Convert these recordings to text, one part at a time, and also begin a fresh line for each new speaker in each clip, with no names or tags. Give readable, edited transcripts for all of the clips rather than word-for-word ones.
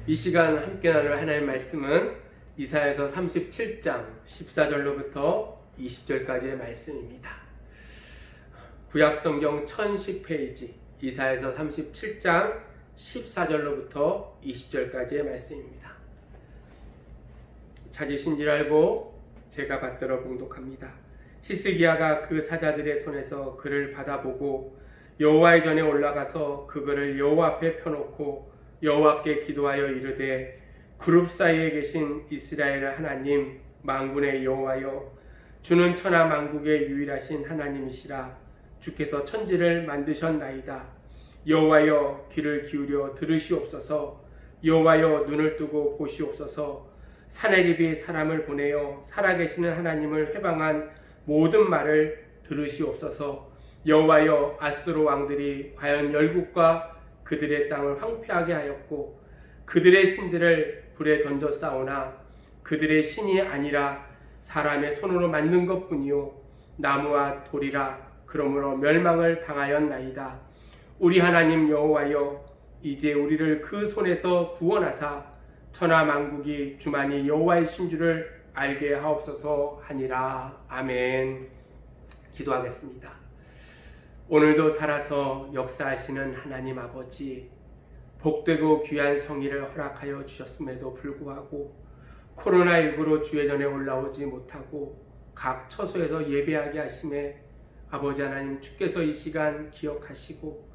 이 시간 함께 나눌 하나님의 말씀은 이사야서 37장 14절로부터 20절까지의 말씀입니다. 구약성경 1010페이지 이사야서 37장 14절로부터 20절까지의 말씀입니다. 찾으신 줄 알고 제가 받들어 봉독합니다. 히스기야가 그 사자들의 손에서 그를 받아보고 여호와의 전에 올라가서 그거를 여호와 앞에 펴놓고 여호와께 기도하여 이르되 그룹 사이에 계신 이스라엘 하나님 만군의 여호와여 주는 천하 만국의 유일하신 하나님이시라. 주께서 천지를 만드셨나이다. 여호와여 귀를 기울여 들으시옵소서. 여호와여 눈을 뜨고 보시옵소서. 사내립이 사람을 보내어 살아계시는 하나님을 회방한 모든 말을 들으시옵소서. 여호와여 아수르 왕들이 과연 열국과 그들의 땅을 황폐하게 하였고 그들의 신들을 불에 던져 싸우나 그들의 신이 아니라 사람의 손으로 만든 것뿐이요 나무와 돌이라. 그러므로 멸망을 당하였나이다. 우리 하나님 여호와여 이제 우리를 그 손에서 구원하사 천하 만국이 주만이 여호와의 신 줄을 알게 하옵소서 하니라. 아멘. 기도하겠습니다. 오늘도 살아서 역사하시는 하나님 아버지, 복되고 귀한 성의를 허락하여 주셨음에도 불구하고 코로나19로 주의 전에 올라오지 못하고 각 처소에서 예배하게 하심에 아버지 하나님 주께서 이 시간 기억하시고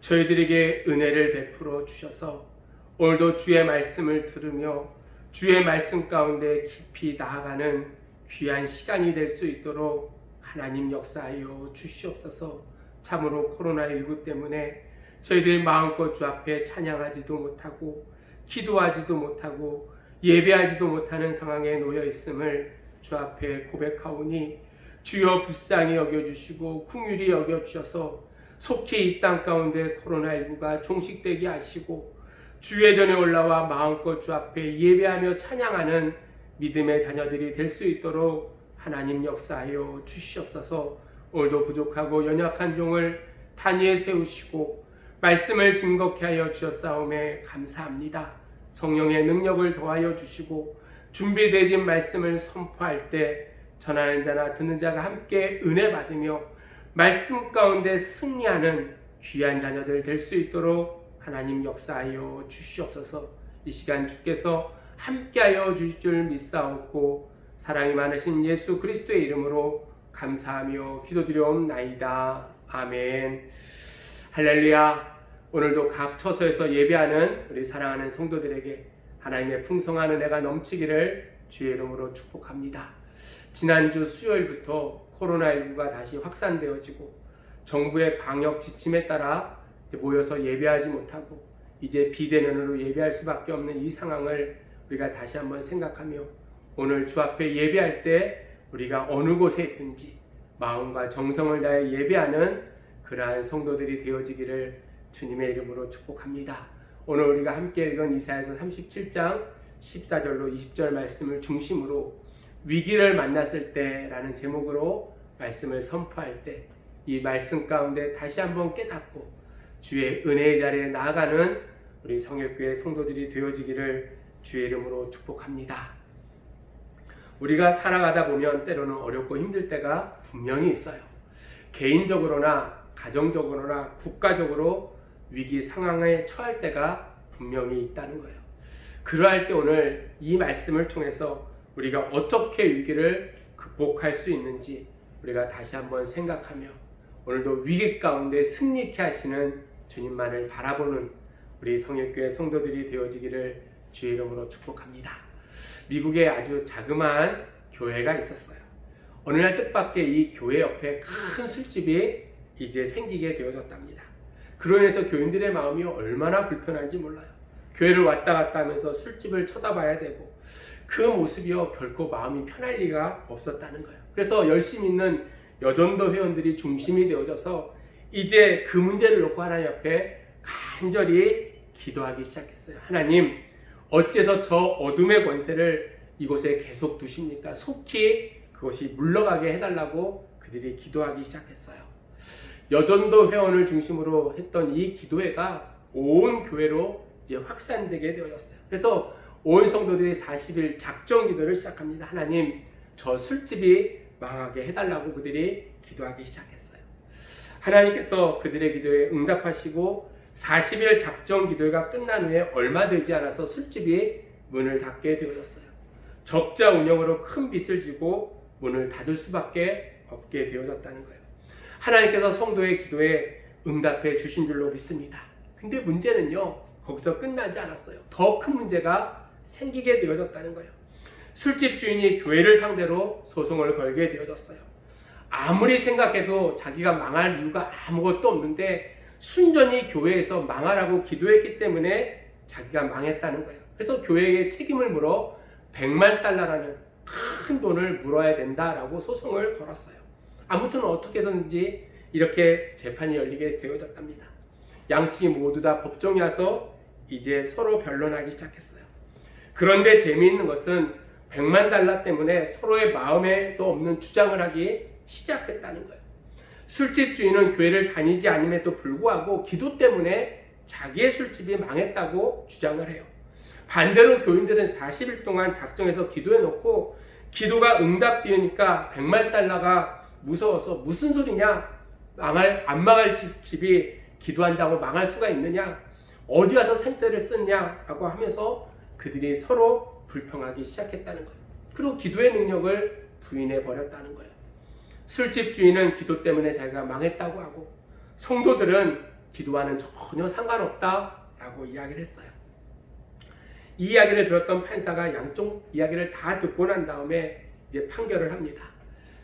저희들에게 은혜를 베풀어 주셔서 오늘도 주의 말씀을 들으며 주의 말씀 가운데 깊이 나아가는 귀한 시간이 될 수 있도록 하나님 역사하여 주시옵소서. 참으로 코로나19 때문에 저희들이 마음껏 주 앞에 찬양하지도 못하고 기도하지도 못하고 예배하지도 못하는 상황에 놓여 있음을 주 앞에 고백하오니 주여 불쌍히 여겨주시고 긍휼히 여겨주셔서 속히 이 땅 가운데 코로나19가 종식되게 하시고 주의 전에 올라와 마음껏 주 앞에 예배하며 찬양하는 믿음의 자녀들이 될 수 있도록 하나님 역사하여 주시옵소서. 오늘도 부족하고 연약한 종을 단위에 세우시고 말씀을 증거케 하여 주셨사오매 감사합니다. 성령의 능력을 더하여 주시고 준비되신 말씀을 선포할 때 전하는 자나 듣는 자가 함께 은혜 받으며 말씀 가운데 승리하는 귀한 자녀들 될 수 있도록 하나님 역사하여 주시옵소서. 이 시간 주께서 함께하여 주실 줄 믿사옵고 사랑이 많으신 예수 그리스도의 이름으로 감사하며 기도드려옵나이다. 아멘. 할렐루야. 오늘도 각 처소에서 예배하는 우리 사랑하는 성도들에게 하나님의 풍성한 은혜가 넘치기를 주의 이름으로 축복합니다. 지난주 수요일부터 코로나19가 다시 확산되어지고 정부의 방역 지침에 따라 모여서 예배하지 못하고 이제 비대면으로 예배할 수밖에 없는 이 상황을 우리가 다시 한번 생각하며 오늘 주 앞에 예배할 때 우리가 어느 곳에 있든지 마음과 정성을 다해 예배하는 그러한 성도들이 되어지기를 주님의 이름으로 축복합니다. 오늘 우리가 함께 읽은 이사야서 37장 14절로 20절 말씀을 중심으로 위기를 만났을 때라는 제목으로 말씀을 선포할 때 이 말씀 가운데 다시 한번 깨닫고 주의 은혜의 자리에 나아가는 우리 성일교회 성도들이 되어지기를 주의 이름으로 축복합니다. 우리가 살아가다 보면 때로는 어렵고 힘들 때가 분명히 있어요. 개인적으로나 가정적으로나 국가적으로 위기 상황에 처할 때가 분명히 있다는 거예요. 그러할 때 오늘 이 말씀을 통해서 우리가 어떻게 위기를 극복할 수 있는지 우리가 다시 한번 생각하며 오늘도 위기 가운데 승리케 하시는 주님만을 바라보는 우리 성일교회 성도들이 되어지기를 주의 이름으로 축복합니다. 미국에 아주 자그마한 교회가 있었어요. 어느 날 뜻밖의 이 교회 옆에 큰 술집이 이제 생기게 되어졌답니다. 그로 인해서 교인들의 마음이 얼마나 불편한지 몰라요. 교회를 왔다 갔다 하면서 술집을 쳐다봐야 되고 그 모습이요 결코 마음이 편할 리가 없었다는 거예요. 그래서 열심히 있는 여전도 회원들이 중심이 되어져서 이제 그 문제를 놓고 하나님 앞에 간절히 기도하기 시작했어요. 하나님, 어째서 저 어둠의 권세를 이곳에 계속 두십니까? 속히 그것이 물러가게 해달라고 그들이 기도하기 시작했어요. 여전도 회원을 중심으로 했던 이 기도회가 온 교회로 이제 확산되게 되어졌어요. 그래서 온 성도들이 40일 작정 기도를 시작합니다. 하나님, 저 술집이 망하게 해달라고 그들이 기도하기 시작했어요. 하나님께서 그들의 기도에 응답하시고 40일 작정 기도가 끝난 후에 얼마 되지 않아서 술집이 문을 닫게 되어졌어요. 적자 운영으로 큰 빚을 지고 문을 닫을 수밖에 없게 되어졌다는 거예요. 하나님께서 성도의 기도에 응답해 주신 줄로 믿습니다. 근데 문제는요, 거기서 끝나지 않았어요. 더 큰 문제가 생기게 되어졌다는 거예요. 술집 주인이 교회를 상대로 소송을 걸게 되어졌어요. 아무리 생각해도 자기가 망할 이유가 아무것도 없는데 순전히 교회에서 망하라고 기도했기 때문에 자기가 망했다는 거예요. 그래서 교회에 책임을 물어 100만 달러라는 큰 돈을 물어야 된다라고 소송을 걸었어요. 아무튼 어떻게든지 이렇게 재판이 열리게 되어졌답니다. 양측이 모두 다 법정에 와서 이제 서로 변론하기 시작했어요. 그런데 재미있는 것은 100만 달러 때문에 서로의 마음에도 없는 주장을 하기 시작했다는 거예요. 술집 주인은 교회를 다니지 않음에도 불구하고 기도 때문에 자기의 술집이 망했다고 주장을 해요. 반대로 교인들은 40일 동안 작정해서 기도해놓고 기도가 응답되니까 100만 달러가 무서워서 무슨 소리냐, 안 망할 집이 기도한다고 망할 수가 있느냐, 어디 가서 생떼를 썼냐라고 하면서 그들이 서로 불평하기 시작했다는 거예요. 그리고 기도의 능력을 부인해 버렸다는 거예요. 술집 주인은 기도 때문에 자기가 망했다고 하고 성도들은 기도와는 전혀 상관없다라고 이야기를 했어요. 이 이야기를 들었던 판사가 양쪽 이야기를 다 듣고 난 다음에 이제 판결을 합니다.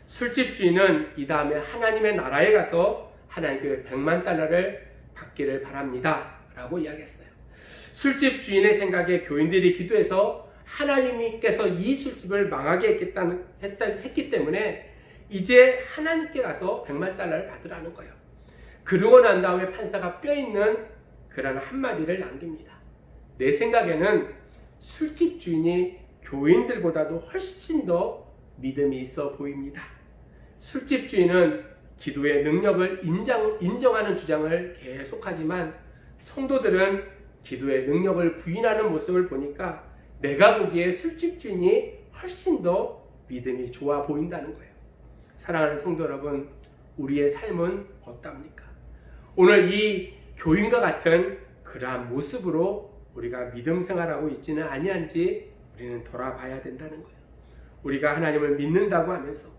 술집 주인은 이 다음에 하나님의 나라에 가서 하나님께 100만 달러를 받기를 바랍니다 라고 이야기했어요. 술집 주인의 생각에 교인들이 기도해서 하나님께서 이 술집을 망하게 했기 때문에 이제 하나님께 가서 100만 달러를 받으라는 거예요. 그러고 난 다음에 판사가 뼈있는 그런 한마디를 남깁니다. 내 생각에는 술집 주인이 교인들보다도 훨씬 더 믿음이 있어 보입니다. 술집 주인은 기도의 능력을 인정하는 주장을 계속하지만 성도들은 기도의 능력을 부인하는 모습을 보니까 내가 보기에 술집 주인이 훨씬 더 믿음이 좋아 보인다는 거예요. 사랑하는 성도 여러분, 우리의 삶은 어떻습니까? 오늘 이 교인과 같은 그러한 모습으로 우리가 믿음 생활하고 있지는 아니한지 우리는 돌아봐야 된다는 거예요. 우리가 하나님을 믿는다고 하면서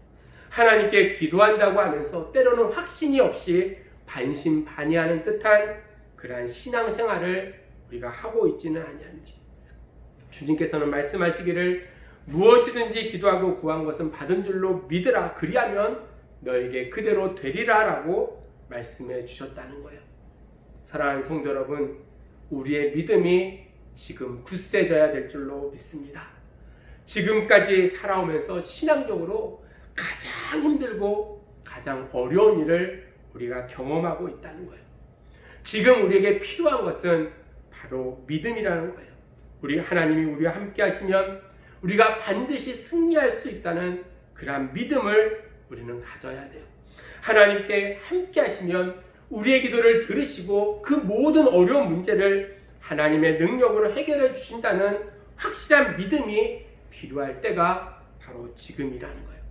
하나님께 기도한다고 하면서 때로는 확신이 없이 반신반의하는 듯한 그러한 신앙생활을 우리가 하고 있지는 아니한지, 주님께서는 말씀하시기를 무엇이든지 기도하고 구한 것은 받은 줄로 믿으라, 그리하면 너에게 그대로 되리라 라고 말씀해 주셨다는 거예요. 사랑하는 성도 여러분, 우리의 믿음이 지금 굳세져야 될 줄로 믿습니다. 지금까지 살아오면서 신앙적으로 가장 힘들고 가장 어려운 일을 우리가 경험하고 있다는 거예요. 지금 우리에게 필요한 것은 바로 믿음이라는 거예요. 우리 하나님이 우리와 함께 하시면 우리가 반드시 승리할 수 있다는 그러한 믿음을 우리는 가져야 돼요. 하나님께 함께 하시면 우리의 기도를 들으시고 그 모든 어려운 문제를 하나님의 능력으로 해결해 주신다는 확실한 믿음이 필요할 때가 바로 지금이라는 거예요.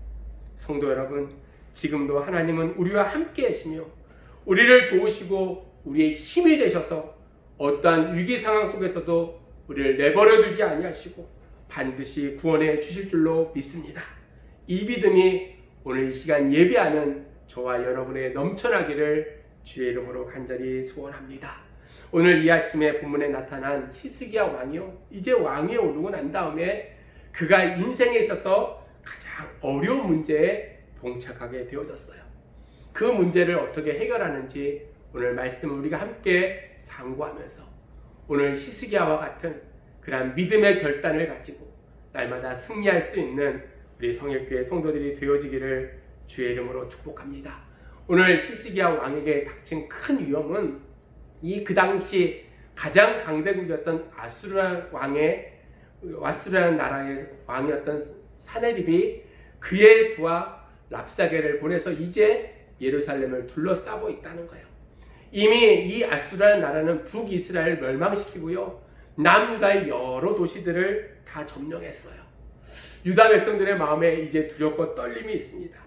성도 여러분, 지금도 하나님은 우리와 함께 하시며 우리를 도우시고 우리의 힘이 되셔서 어떠한 위기 상황 속에서도 우리를 내버려 두지 아니하시고 반드시 구원해 주실 줄로 믿습니다. 이 믿음이 오늘 이 시간 예배하는 저와 여러분의 넘쳐나기를 주의 이름으로 간절히 소원합니다. 오늘 이 아침에 본문에 나타난 히스기야 왕이요, 이제 왕위에 오르고 난 다음에 그가 인생에 있어서 가장 어려운 문제에 봉착하게 되어졌어요. 그 문제를 어떻게 해결하는지 오늘 말씀을 우리가 함께 상고하면서 오늘 히스기야와 같은 그러한 믿음의 결단을 가지고 날마다 승리할 수 있는 우리 성일교회 성도들이 되어지기를 주의 이름으로 축복합니다. 오늘 히스기야 왕에게 닥친 큰 위험은 그 당시 가장 강대국이었던 아수르라는 나라의 왕이었던 사네립이 그의 부하 랍사게를 보내서 이제 예루살렘을 둘러싸고 있다는 거예요. 이미 이 아수라는 나라는 북이스라엘을 멸망시키고요. 남유다의 여러 도시들을 다 점령했어요. 유다 백성들의 마음에 이제 두렵고 떨림이 있습니다.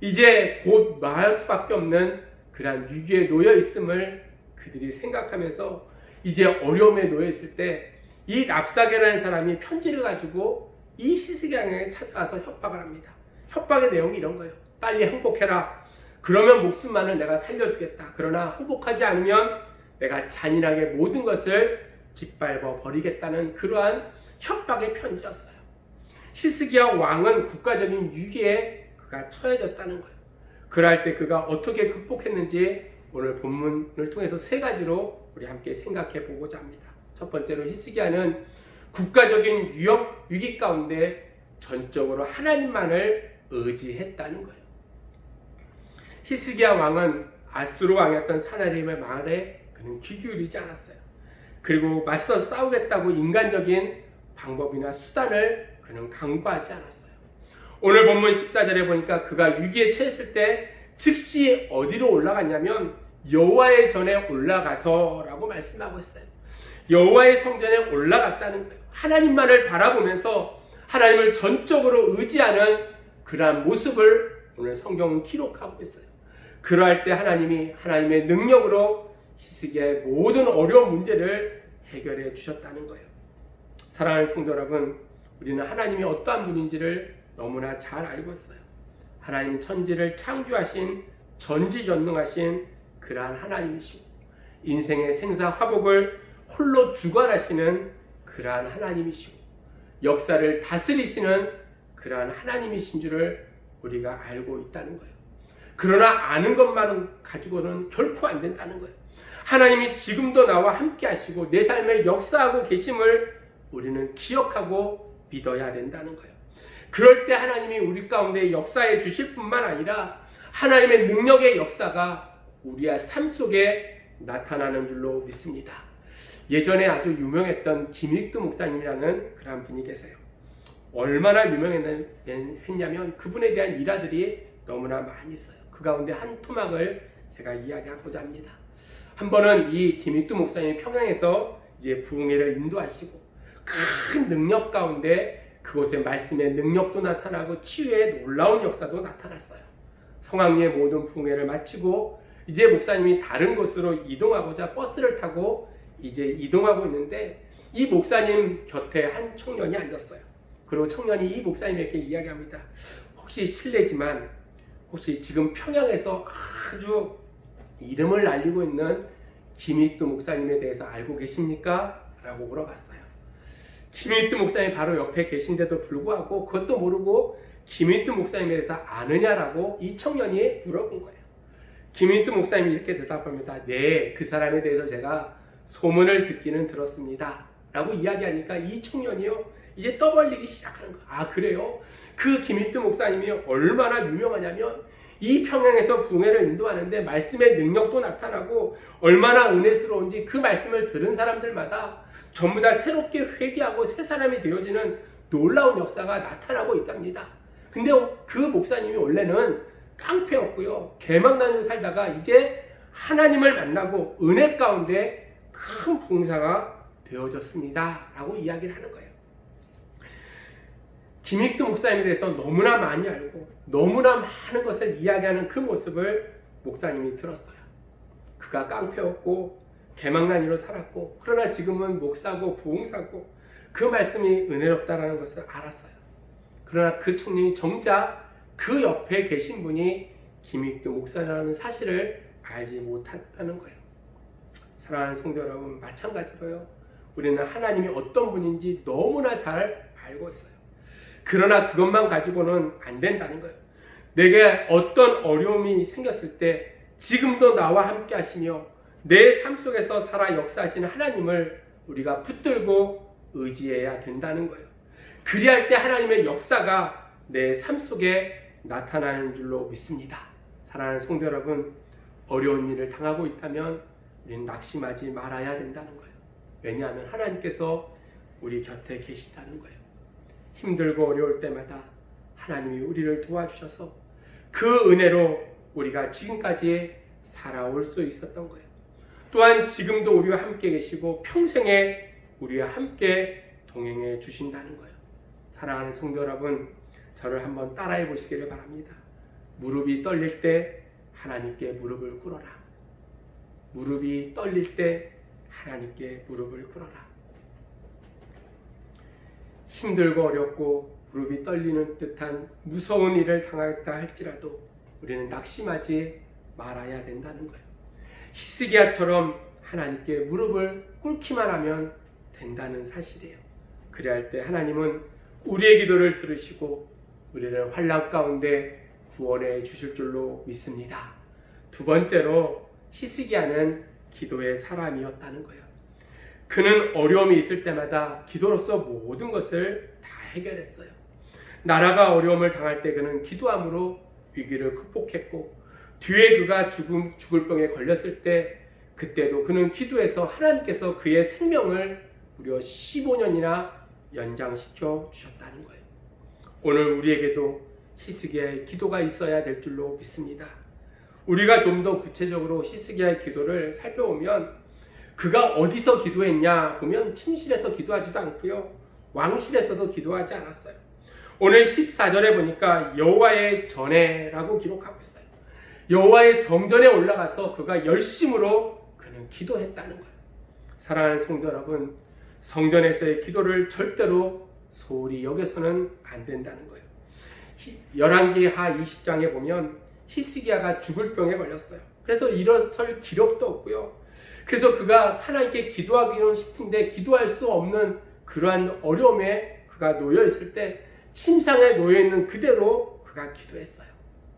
이제 곧 망할 수밖에 없는 그러한 위기에 놓여 있음을 그들이 생각하면서 이제 어려움에 놓여 있을 때 이 랍사게라는 사람이 편지를 가지고 이 시스기야에게 찾아와서 협박을 합니다. 협박의 내용이 이런 거예요. 빨리 항복해라. 그러면 목숨만을 내가 살려주겠다. 그러나 항복하지 않으면 내가 잔인하게 모든 것을 짓밟아 버리겠다는 그러한 협박의 편지였어요. 시스기야 왕은 국가적인 위기에 그가 처해졌다는 거예요. 그럴 때 그가 어떻게 극복했는지 오늘 본문을 통해서 세 가지로 우리 함께 생각해 보고자 합니다. 첫 번째로 히스기야는 국가적인 위기 가운데 전적으로 하나님만을 의지했다는 거예요. 히스기야 왕은 아수르 왕이었던 사나림의 말에 그는 귀 기울이지 않았어요. 그리고 맞서 싸우겠다고 인간적인 방법이나 수단을 그는 강구하지 않았어요. 오늘 본문 14절에 보니까 그가 위기에 처했을 때 즉시 어디로 올라갔냐면 여호와의 전에 올라가서라고 말씀하고 있어요. 여호와의 성전에 올라갔다는 거예요. 하나님만을 바라보면서 하나님을 전적으로 의지하는 그러한 모습을 오늘 성경은 기록하고 있어요. 그러할 때 하나님이 하나님의 능력으로 히스기야의 모든 어려운 문제를 해결해 주셨다는 거예요. 사랑하는 성도 여러분, 우리는 하나님이 어떠한 분인지를 너무나 잘 알고 있어요. 하나님은 천지를 창조하신 전지전능하신 그러한 하나님이시고 인생의 생사화복을 홀로 주관하시는 그러한 하나님이시고 역사를 다스리시는 그러한 하나님이신 줄을 우리가 알고 있다는 거예요. 그러나 아는 것만은 가지고는 결코 안 된다는 거예요. 하나님이 지금도 나와 함께 하시고 내 삶에 역사하고 계심을 우리는 기억하고 믿어야 된다는 거예요. 그럴 때 하나님이 우리 가운데 역사해 주실 뿐만 아니라 하나님의 능력의 역사가 우리의 삶 속에 나타나는 줄로 믿습니다. 예전에 아주 유명했던 김익두 목사님이라는 그런 분이 계세요. 얼마나 유명했냐면 그분에 대한 일화들이 너무나 많이 있어요. 그 가운데 한 토막을 제가 이야기하고자 합니다. 한 번은 이 김익두 목사님이 평양에서 이제 부흥회를 인도하시고 큰 능력 가운데 그곳에 말씀의 능력도 나타나고 치유의 놀라운 역사도 나타났어요. 성황리의 모든 부흥회를 마치고 이제 목사님이 다른 곳으로 이동하고자 버스를 타고 이제 이동하고 있는데 이 목사님 곁에 한 청년이 앉았어요. 그리고 청년이 이 목사님에게 이야기합니다. 혹시 실례지만 혹시 지금 평양에서 아주 이름을 날리고 있는 김익두 목사님에 대해서 알고 계십니까? 라고 물어봤어요. 김익두 목사님이 바로 옆에 계신데도 불구하고 그것도 모르고 김익두 목사님에 대해서 아느냐라고 이 청년이 물어본 거예요. 김익두 목사님이 이렇게 대답합니다. 네, 그 사람에 대해서 제가 소문을 듣기는 들었습니다. 라고 이야기하니까 이 청년이요 이제 떠벌리기 시작하는 거예요. 아, 그래요? 그 김익두 목사님이 얼마나 유명하냐면 이 평양에서 부흥회를 인도하는데 말씀의 능력도 나타나고 얼마나 은혜스러운지 그 말씀을 들은 사람들마다 전부 다 새롭게 회개하고 새 사람이 되어지는 놀라운 역사가 나타나고 있답니다. 근데 그 목사님이 원래는 깡패였고요. 개망나는 살다가 이제 하나님을 만나고 은혜 가운데 큰 부흥사가 되어졌습니다. 라고 이야기를 하는 거예요. 김익두 목사님에 대해서 너무나 많이 알고 너무나 많은 것을 이야기하는 그 모습을 목사님이 들었어요. 그가 깡패였고 개망난이로 살았고 그러나 지금은 목사고 부흥사고 그 말씀이 은혜롭다라는 것을 알았어요. 그러나 그 청년이 정작 그 옆에 계신 분이 김익두 목사라는 사실을 알지 못했다는 거예요. 사랑하는 성도 여러분, 마찬가지로요. 우리는 하나님이 어떤 분인지 너무나 잘 알고 있어요. 그러나 그것만 가지고는 안 된다는 거예요. 내게 어떤 어려움이 생겼을 때 지금도 나와 함께 하시며 내 삶 속에서 살아 역사하시는 하나님을 우리가 붙들고 의지해야 된다는 거예요. 그리할 때 하나님의 역사가 내 삶 속에 나타나는 줄로 믿습니다. 사랑하는 성도 여러분, 어려운 일을 당하고 있다면 우리는 낙심하지 말아야 된다는 거예요. 왜냐하면 하나님께서 우리 곁에 계시다는 거예요. 힘들고 어려울 때마다 하나님이 우리를 도와주셔서 그 은혜로 우리가 지금까지 살아올 수 있었던 거예요. 또한 지금도 우리와 함께 계시고 평생에 우리와 함께 동행해 주신다는 거예요. 사랑하는 성도 여러분, 저를 한번 따라해 보시기를 바랍니다. 무릎이 떨릴 때 하나님께 무릎을 꿇어라. 무릎이 떨릴 때 하나님께 무릎을 꿇어라. 힘들고 어렵고 무릎이 떨리는 듯한 무서운 일을 당했다 할지라도 우리는 낙심하지 말아야 된다는 거예요. 히스기야처럼 하나님께 무릎을 꿇기만 하면 된다는 사실이에요. 그래야 할 때 하나님은 우리의 기도를 들으시고 우리를 환난 가운데 구원해 주실 줄로 믿습니다. 두 번째로 히스기야는 기도의 사람이었다는 거예요. 그는 어려움이 있을 때마다 기도로서 모든 것을 다 해결했어요. 나라가 어려움을 당할 때 그는 기도함으로 위기를 극복했고, 뒤에 그가 죽을 병에 걸렸을 때 그때도 그는 기도해서 하나님께서 그의 생명을 무려 15년이나 연장시켜 주셨다는 거예요. 오늘 우리에게도 히스기야의 기도가 있어야 될 줄로 믿습니다. 우리가 좀 더 구체적으로 히스기야의 기도를 살펴보면 그가 어디서 기도했냐 보면 침실에서 기도하지도 않고요, 왕실에서도 기도하지 않았어요. 오늘 14절에 보니까 여호와의 전에라고 기록하고 있어요. 여호와의 성전에 올라가서 그가 열심으로 그는 기도했다는 거예요. 사랑하는 성도 여러분, 성전에서의 기도를 절대로 소홀히 여겨서는 안 된다는 거예요. 열왕기하 20장에 보면 히스기야가 죽을 병에 걸렸어요. 그래서 일어설 기력도 없고요. 그래서 그가 하나님께 기도하기는 싶은데 기도할 수 없는 그러한 어려움에 그가 놓여 있을 때 침상에 놓여 있는 그대로 그가 기도했어요.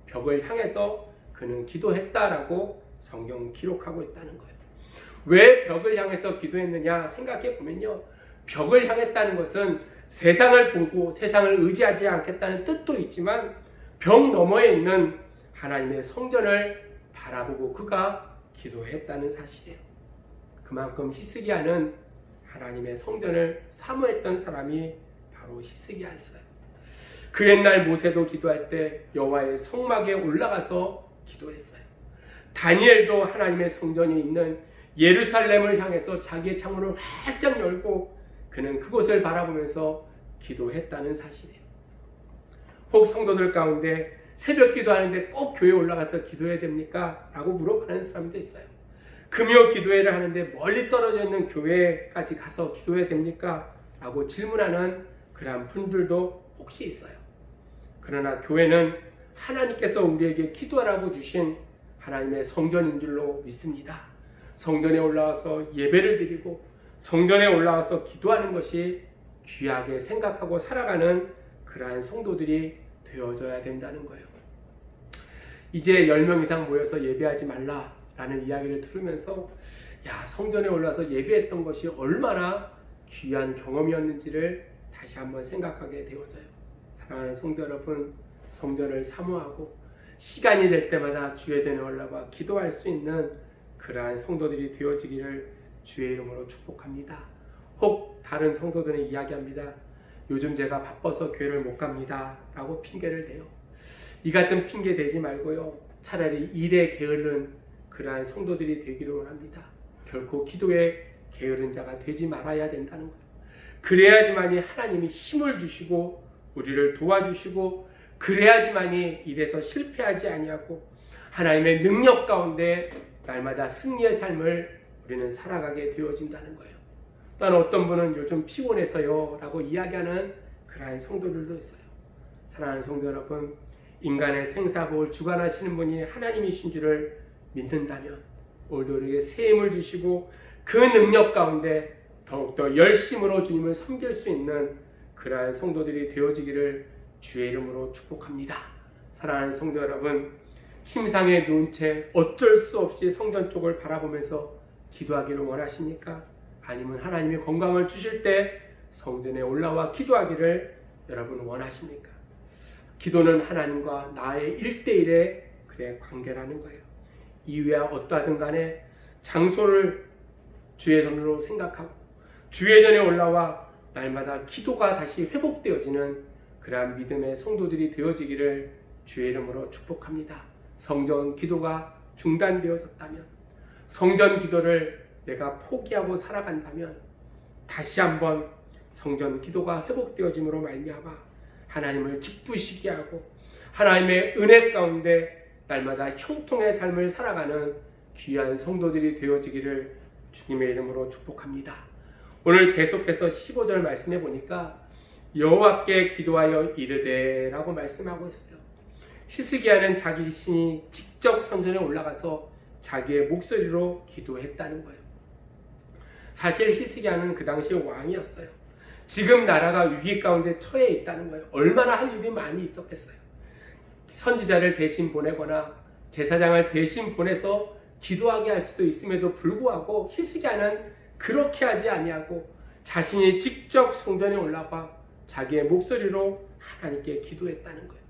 벽을 향해서 그는 기도했다라고 성경 기록하고 있다는 거예요. 왜 벽을 향해서 기도했느냐 생각해 보면요, 벽을 향했다는 것은 세상을 보고 세상을 의지하지 않겠다는 뜻도 있지만 벽 너머에 있는 하나님의 성전을 바라보고 그가 기도했다는 사실이에요. 그만큼 히스기야는 하나님의 성전을 사모했던 사람이 바로 히스기야였어요. 그 옛날 모세도 기도할 때 여호와의 성막에 올라가서 기도했어요. 다니엘도 하나님의 성전이 있는 예루살렘을 향해서 자기의 창문을 활짝 열고 그는 그곳을 바라보면서 기도했다는 사실이에요. 혹 성도들 가운데 새벽 기도하는데 꼭 교회에 올라가서 기도해야 됩니까? 라고 물어보는 사람도 있어요. 금요 기도회를 하는데 멀리 떨어져 있는 교회까지 가서 기도해야 됩니까? 라고 질문하는 그러한 분들도 혹시 있어요. 그러나 교회는 하나님께서 우리에게 기도하라고 주신 하나님의 성전인 줄로 믿습니다. 성전에 올라와서 예배를 드리고 성전에 올라와서 기도하는 것이 귀하게 생각하고 살아가는 그러한 성도들이 되어져야 된다는 거예요. 이제 10명 이상 모여서 예배하지 말라라는 이야기를 들으면서 성전에 올라와서 예배했던 것이 얼마나 귀한 경험이었는지를 다시 한번 생각하게 되어져요. 사랑하는 성도 여러분, 성전을 사모하고 시간이 될 때마다 주의 전에 올라와 기도할 수 있는 그러한 성도들이 되어지기를 주의 이름으로 축복합니다. 혹 다른 성도들은 이야기합니다. 요즘 제가 바빠서 교회를 못 갑니다 라고 핑계를 대요. 이 같은 핑계 대지 말고요, 차라리 일에 게으른 그러한 성도들이 되기를 원합니다. 결코 기도에 게으른 자가 되지 말아야 된다는 거예요. 그래야지만이 하나님이 힘을 주시고 우리를 도와주시고, 그래야지만이 일에서 실패하지 아니하고 하나님의 능력 가운데 날마다 승리의 삶을 우리는 살아가게 되어진다는 거예요. 또한 어떤 분은 요즘 피곤해서요 라고 이야기하는 그러한 성도들도 있어요. 사랑하는 성도 여러분, 인간의 생사복을 주관하시는 분이 하나님이신 줄을 믿는다면 오늘도 우리에게 새 힘을 주시고 그 능력 가운데 더욱더 열심으로 주님을 섬길 수 있는 그러한 성도들이 되어지기를 주의 이름으로 축복합니다. 사랑하는 성도 여러분, 침상에 누운 채 어쩔 수 없이 성전 쪽을 바라보면서 기도하기를 원하십니까? 아니면 하나님이 건강을 주실 때 성전에 올라와 기도하기를 여러분 원하십니까? 기도는 하나님과 나의 1대1의 그의 관계라는 거예요. 이유야 어떠하든 간에 장소를 주의 전으로 생각하고 주의 전에 올라와 날마다 기도가 다시 회복되어지는 그러한 믿음의 성도들이 되어지기를 주의 이름으로 축복합니다. 성전 기도가 중단되어졌다면, 성전 기도를 내가 포기하고 살아간다면 다시 한번 성전 기도가 회복되어짐으로 말미암아 하나님을 기쁘시게 하고 하나님의 은혜 가운데 날마다 형통의 삶을 살아가는 귀한 성도들이 되어지기를 주님의 이름으로 축복합니다. 오늘 계속해서 15절 말씀해 보니까 여호와께 기도하여 이르되 라고 말씀하고 있어요. 히스기야는 자기 신이 직접 성전에 올라가서 자기의 목소리로 기도했다는 거예요. 사실 히스기야는 그 당시에 왕이었어요. 지금 나라가 위기 가운데 처해 있다는 거예요. 얼마나 할 일이 많이 있었겠어요. 선지자를 대신 보내거나 제사장을 대신 보내서 기도하게 할 수도 있음에도 불구하고 히스기야는 그렇게 하지 아니하고 자신이 직접 성전에 올라가 자기의 목소리로 하나님께 기도했다는 거예요.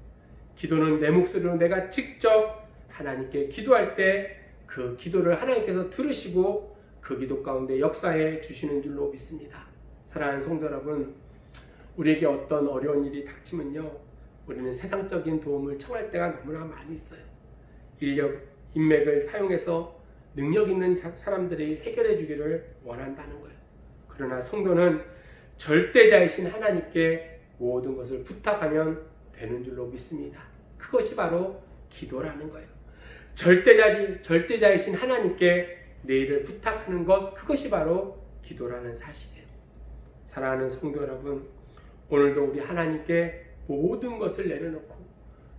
기도는 내 목소리로 내가 직접 하나님께 기도할 때 그 기도를 하나님께서 들으시고 그 기도 가운데 역사해 주시는 줄로 믿습니다. 사랑하는 성도 여러분, 우리에게 어떤 어려운 일이 닥치면요, 우리는 세상적인 도움을 청할 때가 너무나 많이 있어요. 인력, 인맥을 사용해서 능력 있는 사람들이 해결해 주기를 원한다는 거예요. 그러나 성도는 절대자이신 하나님께 모든 것을 부탁하면 되는 줄로 믿습니다. 그것이 바로 기도라는 거예요. 절대자이신 하나님께 내 일을 부탁하는 것, 그것이 바로 기도라는 사실이에요. 사랑하는 성도 여러분, 오늘도 우리 하나님께 모든 것을 내려놓고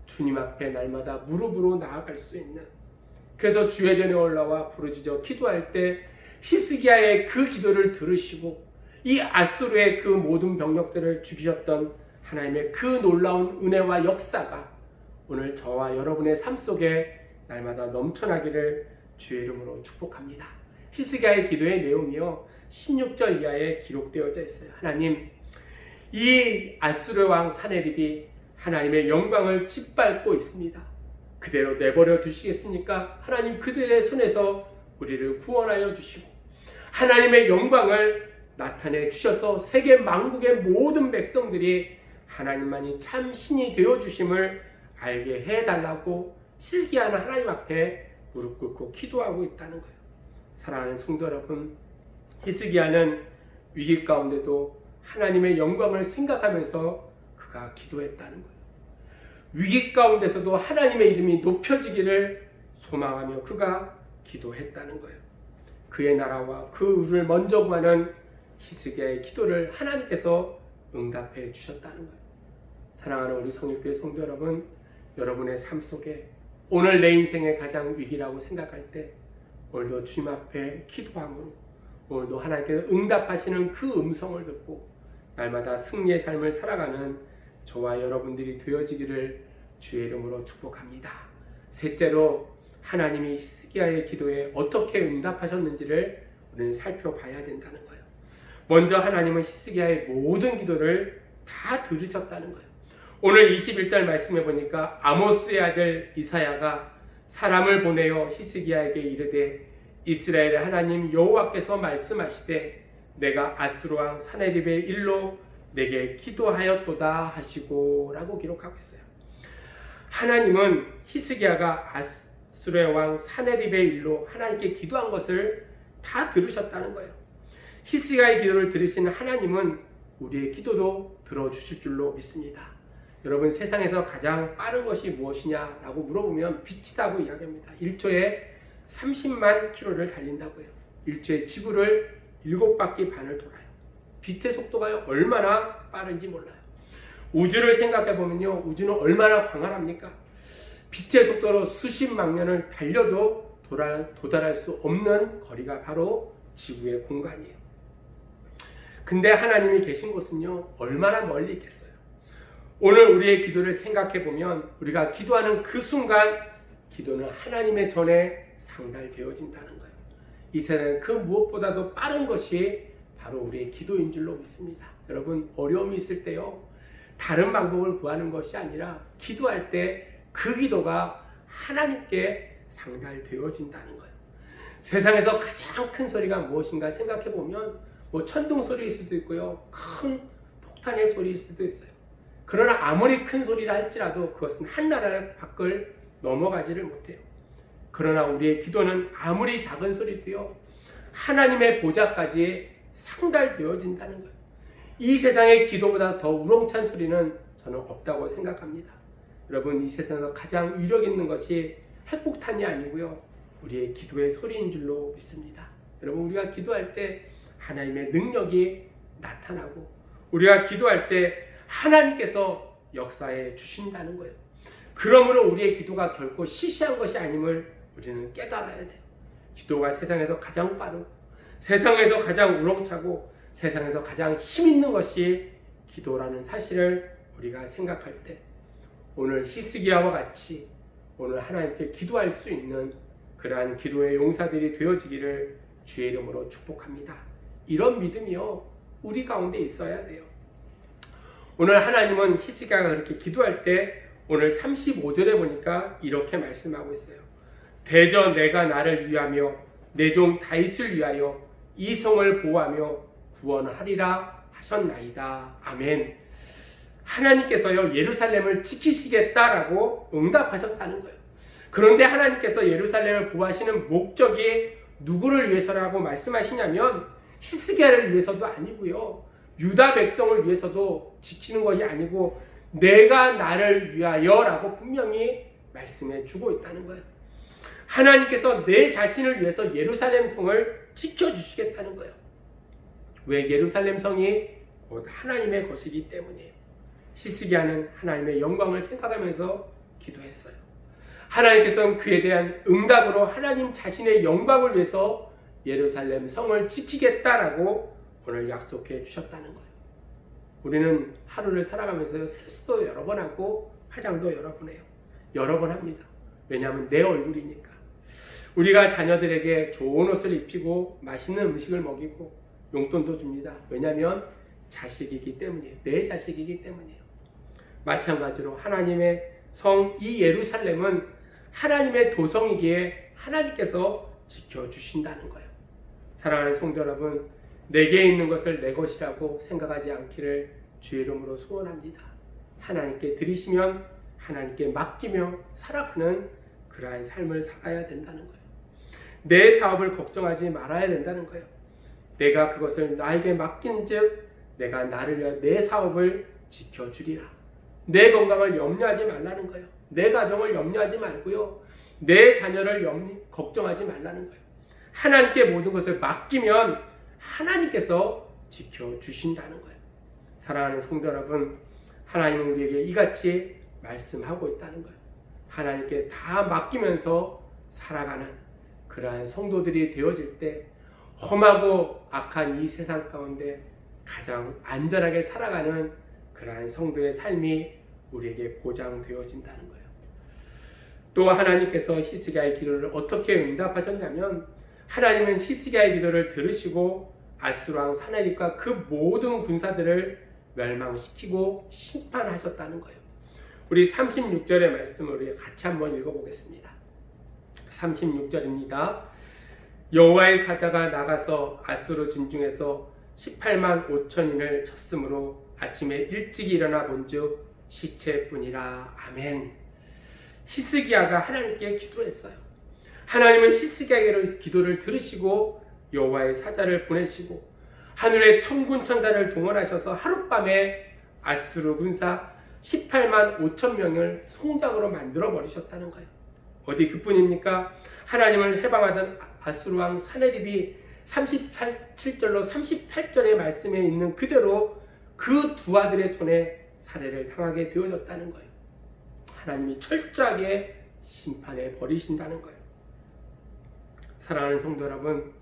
주님 앞에 날마다 무릎으로 나아갈 수 있는, 그래서 주의 전에 올라와 부르짖어 기도할 때 히스기야의 그 기도를 들으시고 이 앗수르의 그 모든 병력들을 죽이셨던 하나님의 그 놀라운 은혜와 역사가 오늘 저와 여러분의 삶 속에 날마다 넘쳐나기를 주의 이름으로 축복합니다. 히스기야의 기도의 내용이요 16절 이하에 기록되어져 있어요. 하나님, 이 앗수르 왕 사네립이 하나님의 영광을 짓밟고 있습니다. 그대로 내버려 두시겠습니까? 하나님, 그들의 손에서 우리를 구원하여 주시고 하나님의 영광을 나타내 주셔서 세계 만국의 모든 백성들이 하나님만이 참 신이 되어 주심을 알게 해달라고 히스기야는 하나님 앞에 무릎 꿇고 기도하고 있다는 거예요. 사랑하는 성도 여러분, 히스기야는 위기 가운데도 하나님의 영광을 생각하면서 그가 기도했다는 거예요. 위기 가운데서도 하나님의 이름이 높여지기를 소망하며 그가 기도했다는 거예요. 그의 나라와 그 의를 먼저 구하는 히스기야의 기도를 하나님께서 응답해 주셨다는 거예요. 사랑하는 우리 성일교회 성도 여러분, 여러분의 삶 속에 오늘 내 인생의 가장 위기라고 생각할 때 오늘도 주님 앞에 기도함으로 오늘도 하나님께서 응답하시는 그 음성을 듣고 날마다 승리의 삶을 살아가는 저와 여러분들이 되어지기를 주의 이름으로 축복합니다. 셋째로, 하나님이 히스기야의 기도에 어떻게 응답하셨는지를 우리는 살펴봐야 된다는 거예요. 먼저 하나님은 히스기야의 모든 기도를 다 들으셨다는 거예요. 오늘 21절 말씀해 보니까 아모스의 아들 이사야가 사람을 보내어 히스기야에게 이르되 이스라엘의 하나님 여호와께서 말씀하시되 내가 앗수르 왕 사네립의 일로 내게 기도하였도다 하시고 라고 기록하고 있어요. 하나님은 히스기야가 앗수르 왕 사네립의 일로 하나님께 기도한 것을 다 들으셨다는 거예요. 히스기야의 기도를 들으신 하나님은 우리의 기도도 들어주실 줄로 믿습니다. 여러분, 세상에서 가장 빠른 것이 무엇이냐라고 물어보면 빛이라고 이야기합니다. 1초에 30만 킬로를 달린다고 해요. 1초에 지구를 7바퀴 반을 돌아요. 빛의 속도가 얼마나 빠른지 몰라요. 우주를 생각해 보면요, 우주는 얼마나 광활합니까? 빛의 속도로 수십만 년을 달려도 도달할 수 없는 거리가 바로 지구의 공간이에요. 근데 하나님이 계신 곳은요, 얼마나 멀리 있겠어요. 오늘 우리의 기도를 생각해 보면 우리가 기도하는 그 순간 기도는 하나님의 전에 상달되어진다는 거예요. 이 세상에 그 무엇보다도 빠른 것이 바로 우리의 기도인 줄로 믿습니다. 여러분, 어려움이 있을 때요, 다른 방법을 구하는 것이 아니라 기도할 때 그 기도가 하나님께 상달되어진다는 거예요. 세상에서 가장 큰 소리가 무엇인가 생각해 보면 뭐 천둥 소리일 수도 있고요, 큰 폭탄의 소리일 수도 있어요. 그러나 아무리 큰 소리라 할지라도 그것은 한 나라의 밖을 넘어가지를 못해요. 그러나 우리의 기도는 아무리 작은 소리도요, 하나님의 보좌까지 상달되어진다는 거예요. 이 세상의 기도보다 더 우렁찬 소리는 저는 없다고 생각합니다. 여러분, 이 세상에서 가장 위력 있는 것이 핵폭탄이 아니고요, 우리의 기도의 소리인 줄로 믿습니다. 여러분, 우리가 기도할 때 하나님의 능력이 나타나고, 우리가 기도할 때 하나님께서 역사해 주신다는 거예요. 그러므로 우리의 기도가 결코 시시한 것이 아님을 우리는 깨달아야 돼요. 기도가 세상에서 가장 빠르고, 세상에서 가장 우렁차고, 세상에서 가장 힘 있는 것이 기도라는 사실을 우리가 생각할 때, 오늘 히스기야와 같이 오늘 하나님께 기도할 수 있는 그러한 기도의 용사들이 되어지기를 주의 이름으로 축복합니다. 이런 믿음이요, 우리 가운데 있어야 돼요. 오늘 하나님은 히스기야가 그렇게 기도할 때 오늘 35절에 보니까 이렇게 말씀하고 있어요. 대저 내가 나를 위하며 내 종 다윗을 위하여 이 성을 보호하며 구원하리라 하셨나이다. 아멘. 하나님께서요, 예루살렘을 지키시겠다라고 응답하셨다는 거예요. 그런데 하나님께서 예루살렘을 보호하시는 목적이 누구를 위해서라고 말씀하시냐면 히스기야를 위해서도 아니고요, 유다 백성을 위해서도 지키는 것이 아니고 내가 나를 위하여라고 분명히 말씀해 주고 있다는 거예요. 하나님께서 내 자신을 위해서 예루살렘 성을 지켜주시겠다는 거예요. 왜? 예루살렘 성이 곧 하나님의 것이기 때문이에요. 히스기야는 하나님의 영광을 생각하면서 기도했어요. 하나님께서는 그에 대한 응답으로 하나님 자신의 영광을 위해서 예루살렘 성을 지키겠다라고 오늘 약속해 주셨다는 거예요. 우리는 하루를 살아가면서 세수도 여러 번 하고 화장도 여러 번 해요. 여러 번 합니다. 왜냐하면 내 얼굴이니까. 우리가 자녀들에게 좋은 옷을 입히고 맛있는 음식을 먹이고 용돈도 줍니다. 왜냐하면 자식이기 때문이에요. 내 자식이기 때문이에요. 마찬가지로 하나님의 성 이 예루살렘은 하나님의 도성이기에 하나님께서 지켜주신다는 거예요. 사랑하는 성도 여러분, 내게 있는 것을 내 것이라고 생각하지 않기를 주의 이름으로 소원합니다. 하나님께 드리시면 하나님께 맡기며 살아가는 그러한 삶을 살아야 된다는 거예요. 내 사업을 걱정하지 말아야 된다는 거예요. 내가 그것을 나에게 맡긴 즉 내가 나를 위해 내 사업을 지켜주리라. 내 건강을 염려하지 말라는 거예요. 내 가정을 염려하지 말고요, 내 자녀를 걱정하지 말라는 거예요. 하나님께 모든 것을 맡기면 하나님께서 지켜주신다는 거예요. 사랑하는 성도 여러분, 하나님은 우리에게 이같이 말씀하고 있다는 거예요. 하나님께 다 맡기면서 살아가는 그러한 성도들이 되어질 때 험하고 악한 이 세상 가운데 가장 안전하게 살아가는 그러한 성도의 삶이 우리에게 보장되어진다는 거예요. 또 하나님께서 히스기야의 기도를 어떻게 응답하셨냐면, 하나님은 히스기야의 기도를 들으시고 아수르 왕 사나립과 그 모든 군사들을 멸망시키고 심판하셨다는 거예요. 우리 36절의 말씀을 우리 같이 한번 읽어보겠습니다. 36절입니다. 여호와의 사자가 나가서 아수르 진중에서 18만 5천인을 쳤으므로 아침에 일찍 일어나 본즉 시체뿐이라. 아멘. 히스기야가 하나님께 기도했어요. 하나님은 히스기야의 기도를 들으시고 여호와의 사자를 보내시고 하늘의 천군 천사를 동원하셔서 하룻밤에 아수르 군사 18만 5천 명을 송장으로 만들어 버리셨다는 거예요. 어디 그뿐입니까? 하나님을 해방하던 아수르 왕 사네립이 37절로 38절의 말씀에 있는 그대로 그 두 아들의 손에 살해를 당하게 되어졌다는 거예요. 하나님이 철저하게 심판해 버리신다는 거예요. 사랑하는 성도 여러분,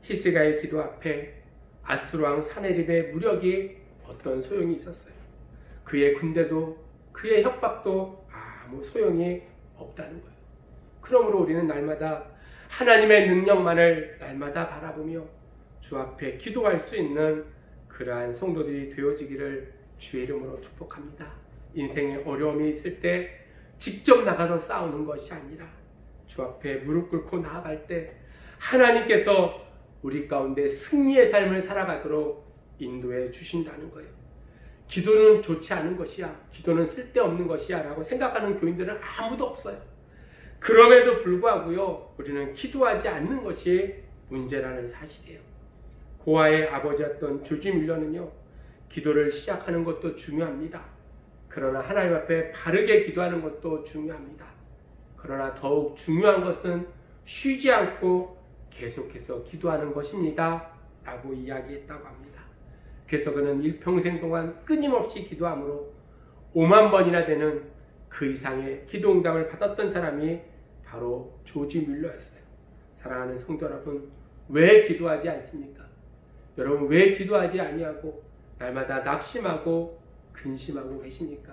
히스기야의 기도 앞에 아수르 왕 사네립의 무력이 어떤 소용이 있었어요? 그의 군대도 그의 협박도 아무 소용이 없다는 거예요. 그러므로 우리는 날마다 하나님의 능력만을 날마다 바라보며 주 앞에 기도할 수 있는 그러한 성도들이 되어지기를 주의 이름으로 축복합니다. 인생에 어려움이 있을 때 직접 나가서 싸우는 것이 아니라 주 앞에 무릎 꿇고 나아갈 때 하나님께서 우리 가운데 승리의 삶을 살아가도록 인도해 주신다는 거예요. 기도는 좋지 않은 것이야, 기도는 쓸데없는 것이야 라고 생각하는 교인들은 아무도 없어요. 그럼에도 불구하고요, 우리는 기도하지 않는 것이 문제라는 사실이에요. 고아의 아버지였던 조지 밀러는요, 기도를 시작하는 것도 중요합니다. 그러나 하나님 앞에 바르게 기도하는 것도 중요합니다. 그러나 더욱 중요한 것은 쉬지 않고 계속해서 기도하는 것입니다. 라고 이야기했다고 합니다. 그래서 그는 일평생 동안 끊임없이 기도함으로 5만 번이나 되는 그 이상의 기도 응답을 받았던 사람이 바로 조지 밀러였어요. 사랑하는 성도 여러분, 왜 기도하지 않습니까? 여러분 왜 기도하지 아니하고 날마다 낙심하고 근심하고 계십니까?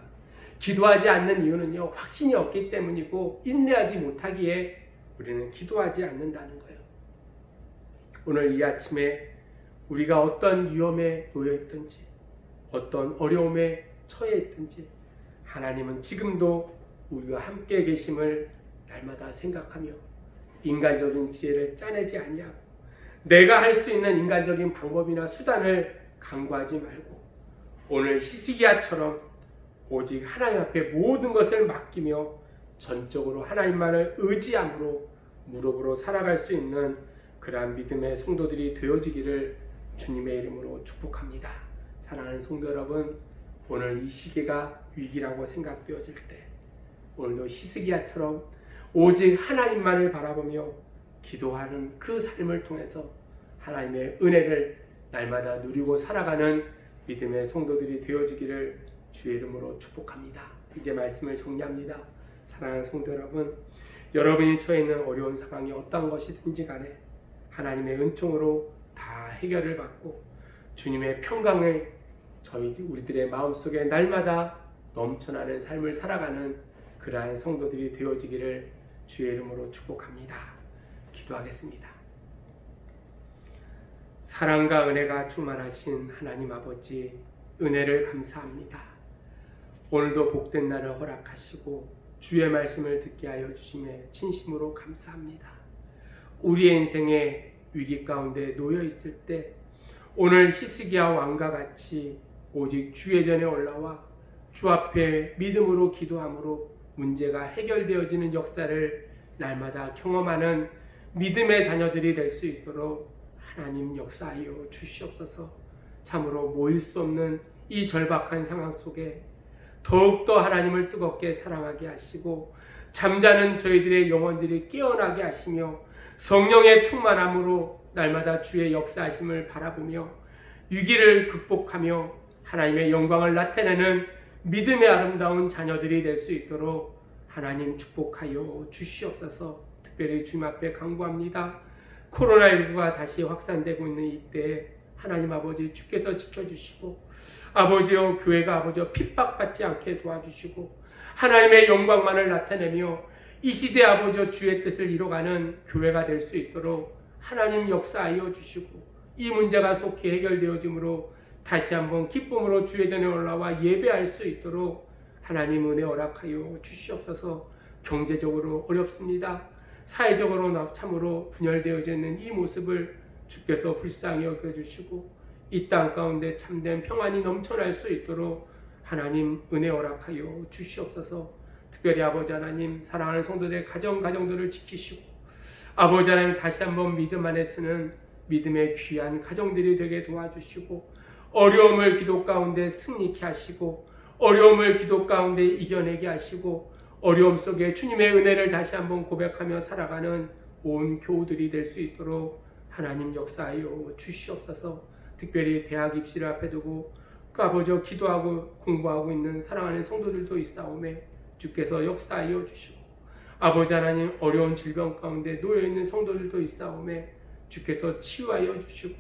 기도하지 않는 이유는요, 확신이 없기 때문이고 인내하지 못하기에 우리는 기도하지 않는다는 거예요. 오늘 이 아침에 우리가 어떤 위험에 놓여 있든지 어떤 어려움에 처해 있든지 하나님은 지금도 우리와 함께 계심을 날마다 생각하며 인간적인 지혜를 짜내지 아니하고 내가 할 수 있는 인간적인 방법이나 수단을 강구하지 말고 오늘 히스기야처럼 오직 하나님 앞에 모든 것을 맡기며 전적으로 하나님만을 의지함으로 무릎으로 살아갈 수 있는 그러한 믿음의 성도들이 되어지기를 주님의 이름으로 축복합니다. 사랑하는 성도 여러분, 오늘 이 시기가 위기라고 생각되어질 때 오늘도 히스기야처럼 오직 하나님만을 바라보며 기도하는 그 삶을 통해서 하나님의 은혜를 날마다 누리고 살아가는 믿음의 성도들이 되어지기를 주의 이름으로 축복합니다. 이제 말씀을 정리합니다. 사랑하는 성도 여러분, 여러분이 처해 있는 어려운 상황이 어떤 것이든지 간에 하나님의 은총으로 다 해결을 받고 주님의 평강을 우리들의 마음속에 날마다 넘쳐나는 삶을 살아가는 그러한 성도들이 되어지기를 주의 이름으로 축복합니다. 기도하겠습니다. 사랑과 은혜가 충만하신 하나님 아버지, 은혜를 감사합니다. 오늘도 복된 날을 허락하시고 주의 말씀을 듣게 하여 주심에 진심으로 감사합니다. 우리의 인생에 위기 가운데 놓여 있을 때 오늘 히스기야 왕과 같이 오직 주의 전에 올라와 주 앞에 믿음으로 기도함으로 문제가 해결되어지는 역사를 날마다 경험하는 믿음의 자녀들이 될 수 있도록 하나님 역사하여 주시옵소서. 참으로 모일 수 없는 이 절박한 상황 속에 더욱더 하나님을 뜨겁게 사랑하게 하시고 잠자는 저희들의 영혼들이 깨어나게 하시며 성령의 충만함으로 날마다 주의 역사하심을 바라보며 위기를 극복하며 하나님의 영광을 나타내는 믿음의 아름다운 자녀들이 될 수 있도록 하나님 축복하여 주시옵소서. 특별히 주님 앞에 간구합니다. 코로나19가 다시 확산되고 있는 이때에 하나님 아버지 주께서 지켜주시고 아버지여 교회가 아버지여 핍박받지 않게 도와주시고 하나님의 영광만을 나타내며 이 시대 아버지여 주의 뜻을 이뤄가는 교회가 될 수 있도록 하나님 역사하여 주시고 이 문제가 속히 해결되어짐으로 다시 한번 기쁨으로 주의 전에 올라와 예배할 수 있도록 하나님 은혜 허락하여 주시옵소서. 경제적으로 어렵습니다. 사회적으로 참으로 분열되어져 있는 이 모습을 주께서 불쌍히 여겨주시고 이 땅 가운데 참된 평안이 넘쳐날 수 있도록 하나님 은혜 허락하여 주시옵소서. 특별히 아버지 하나님 사랑하는 성도들의 가정들을 지키시고 아버지 하나님 다시 한번 믿음 안에 쓰는 믿음의 귀한 가정들이 되게 도와주시고 어려움을 기도 가운데 승리케 하시고 어려움을 기도 가운데 이겨내게 하시고 어려움 속에 주님의 은혜를 다시 한번 고백하며 살아가는 온 교우들이 될 수 있도록 하나님 역사하여 주시옵소서. 특별히 대학 입시를 앞에 두고 아버지와 기도하고 공부하고 있는 사랑하는 성도들도 있사오매 주께서 역사하여 주시고 아버지 하나님 어려운 질병 가운데 놓여있는 성도들도 있사오매 주께서 치유하여 주시고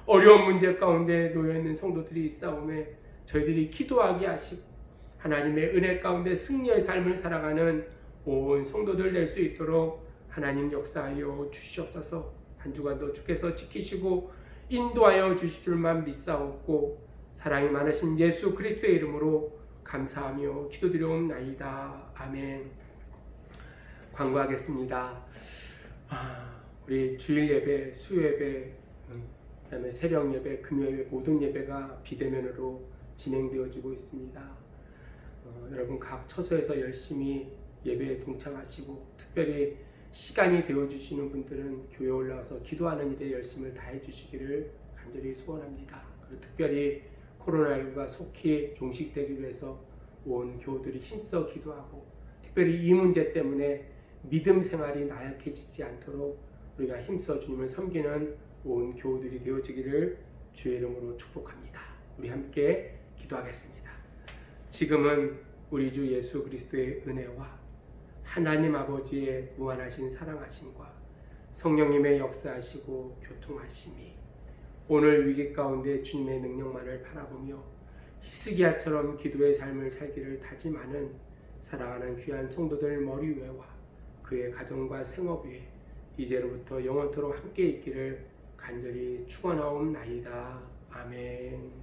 어려운 문제 가운데 놓여있는 성도들이 있사오매 저희들이 기도하게 하시고 하나님의 은혜 가운데 승리의 삶을 살아가는 온 성도들 될 수 있도록 하나님 역사하여 주시옵소서. 한 주간도 주께서 지키시고 인도하여 주실 줄만 믿사옵고 사랑이 많으신 예수 그리스도의 이름으로 감사하며 기도드려옵나이다. 아멘. 광고하겠습니다. 우리 주일 예배, 수요 예배, 그다음에 새벽 예배, 금요 예배 모든 예배가 비대면으로 진행되어지고 있습니다. 여러분 각 처소에서 열심히 예배에 동참하시고 특별히 시간이 되어주시는 분들은 교회에 올라와서 기도하는 일에 열심을 다해 주시기를 간절히 소원합니다. 그리고 특별히 코로나19가 속히 종식되기 위해서 온 교우들이 힘써 기도하고 특별히 이 문제 때문에 믿음 생활이 나약해지지 않도록 우리가 힘써 주님을 섬기는 온 교우들이 되어지기를 주의 이름으로 축복합니다. 우리 함께 기도하겠습니다. 지금은 우리 주 예수 그리스도의 은혜와 하나님 아버지의 무한하신 사랑하심과 성령님의 역사하시고 교통하심이 오늘 위기 가운데 주님의 능력만을 바라보며 히스기야처럼 기도의 삶을 살기를 다짐하는 사랑하는 귀한 성도들 머리 위에와 그의 가정과 생업 위에 이제로부터 영원토록 함께 있기를 간절히 축원하옵나이다. 아멘.